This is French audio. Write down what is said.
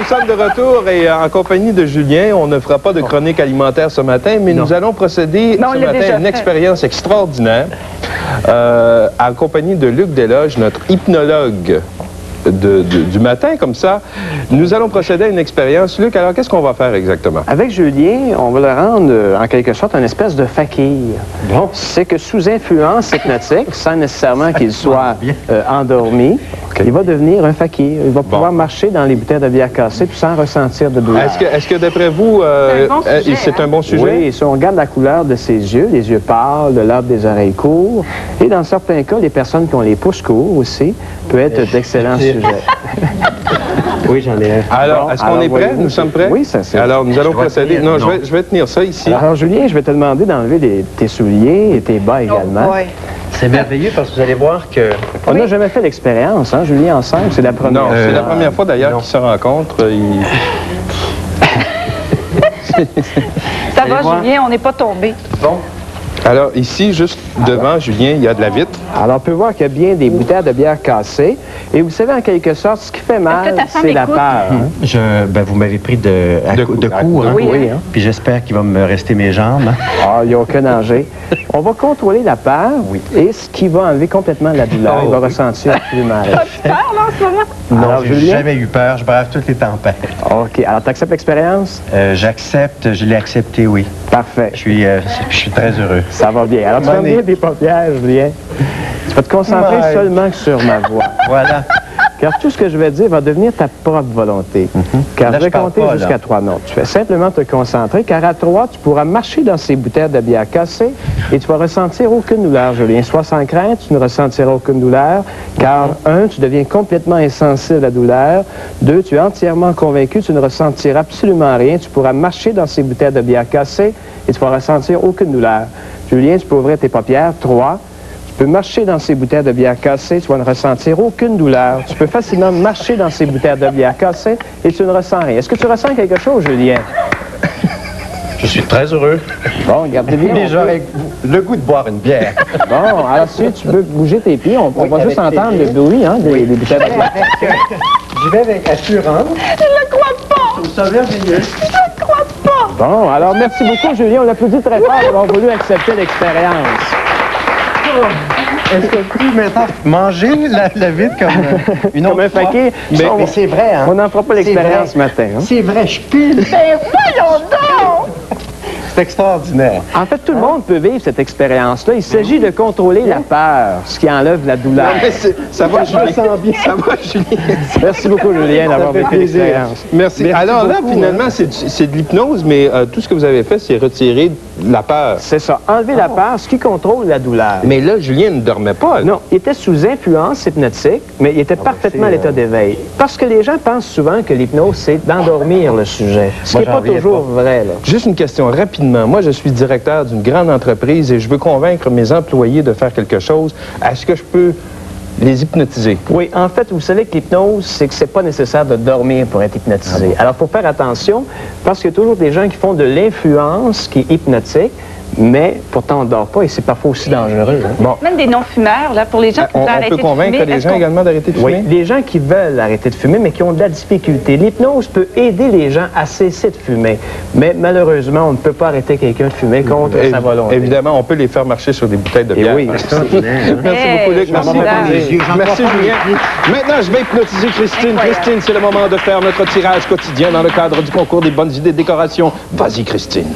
sommes de retour et en compagnie de Julien. On ne fera pas de chronique alimentaire ce matin, mais nous allons procéder ce matin à une expérience extraordinaire en compagnie de Luc Desloges, notre hypnologue du matin, comme ça. Nous allons procéder à une expérience. Luc, alors qu'est-ce qu'on va faire exactement? Avec Julien, on va le rendre en quelque sorte un espèce de fakir. Bon. C'est que sous influence hypnotique, sans nécessairement qu'il soit endormi, il va devenir un fakir. Il va pouvoir marcher dans les bouteilles de bière cassées puis sans ressentir de douleur. Est-ce que d'après vous, c'est un bon sujet? Oui, et si on regarde la couleur de ses yeux, les yeux pâles, le lobe des oreilles courts, et dans certains cas, les personnes qui ont les pouces courts aussi, peut être d'excellents sujets. Oui, j'en ai un. Alors, est-ce qu'on est prêts? Nous sommes prêts? Oui, ça c'est. Alors, nous allons procéder. Non, je vais tenir ça ici. Alors, Julien, je vais te demander d'enlever tes souliers et tes bas également. Oui. C'est merveilleux parce que vous allez voir que... On n'a jamais fait l'expérience, hein, Julien, ensemble? C'est la première fois. Non, c'est la première fois d'ailleurs qu'ils se rencontrent. Ça va, Julien, on n'est pas tombé. Bon. Alors, ici, juste devant, Julien, il y a de la vitre. Alors, on peut voir qu'il y a bien des bouteilles de bière cassées. Et vous savez, en quelque sorte, ce qui fait mal, c'est la peur. Hein? Vous m'avez pris de court, hein? Oui, hein? Puis j'espère qu'il va me rester mes jambes. Ah, il n'y a aucun danger. On va contrôler la peur et ce qui va enlever complètement la douleur. Il va ressentir plus mal. T'as peur, là, en ce moment? Non, j'ai jamais eu peur. Je brave toutes les tempêtes. OK. Alors, tu acceptes l'expérience? J'accepte. Je l'ai accepté, oui. Parfait. Je suis très heureux. Ça va bien. Alors, tu vas bien des paupières, Julien. Tu vas te concentrer seulement sur ma voix. Voilà. Car tout ce que je vais dire va devenir ta propre volonté. Car là, je vais compter jusqu'à 3 notes. Tu fais simplement te concentrer, car à 3, tu pourras marcher dans ces bouteilles de bière cassées et tu vas ressentir aucune douleur, Julien. Sois sans crainte, tu ne ressentiras aucune douleur, car 1, tu deviens complètement insensible à la douleur. 2, tu es entièrement convaincu, tu ne ressentiras absolument rien. Tu pourras marcher dans ces bouteilles de bière cassées et tu vas ressentir aucune douleur. Julien, tu peux ouvrir tes paupières. 3. Tu peux marcher dans ces bouteilles de bière cassées, tu vas ne ressentir aucune douleur. Tu peux facilement marcher dans ces bouteilles de bière cassées et tu ne ressens rien. Est-ce que tu ressens quelque chose, Julien? Je suis très heureux. Bon, regardez bien. J'aurais le goût de boire une bière. Bon, alors si tu peux bouger tes pieds, on va juste entendre le bruit des bouteilles de bière. J'y vais avec assurance. Je ne le crois pas! Je trouve ça merveilleux. Je ne le crois pas! Bon, alors merci beaucoup, Julien. On applaudit très fort d'avoir voulu accepter l'expérience. Est-ce que tu peux maintenant manger la vitre comme une autre comme un fakir? Mais c'est vrai, hein? On n'en fera pas l'expérience ce matin. Hein? C'est vrai, je pile. Ben voyons donc! C'est extraordinaire. En fait, tout le monde peut vivre cette expérience-là. Il s'agit de contrôler la peur, ce qui enlève la douleur. Non, mais ça va, Julien. Ça va, Julien. Merci beaucoup, Julien, d'avoir vécu l'expérience. Merci. Alors là, finalement, c'est de l'hypnose, mais tout ce que vous avez fait, c'est retirer la peur. C'est ça. Enlever la peur, ce qui contrôle la douleur. Mais là, Julien ne dormait pas. Non, il était sous influence hypnotique, mais il était parfaitement à l'état d'éveil. Parce que les gens pensent souvent que l'hypnose, c'est d'endormir le sujet. Ce qui n'est pas toujours vrai, là. Juste une question, rapidement. Moi, je suis directeur d'une grande entreprise et je veux convaincre mes employés de faire quelque chose. Est-ce que je peux les hypnotiser? Oui, en fait, vous savez que l'hypnose, c'est que c'est pas nécessaire de dormir pour être hypnotisé. Alors, il faut faire attention, parce qu'il y a toujours des gens qui font de l'influence qui est hypnotique, mais pourtant on ne dort pas et c'est parfois aussi dangereux. Hein? Bon. Même des non-fumeurs, là, pour les gens qui veulent arrêter de fumer. On peut convaincre les gens également d'arrêter de fumer? Oui, des gens qui veulent arrêter de fumer, mais qui ont de la difficulté. L'hypnose peut aider les gens à cesser de fumer, mais malheureusement, on ne peut pas arrêter quelqu'un de fumer contre sa volonté. Évidemment, on peut les faire marcher sur des bouteilles de bière. Oui, merci beaucoup, Luc. Merci. Merci, Julien. Maintenant, je vais hypnotiser Christine. Incroyable. Christine, c'est le moment de faire notre tirage quotidien dans le cadre du concours des bonnes idées de décoration. Vas-y, Christine.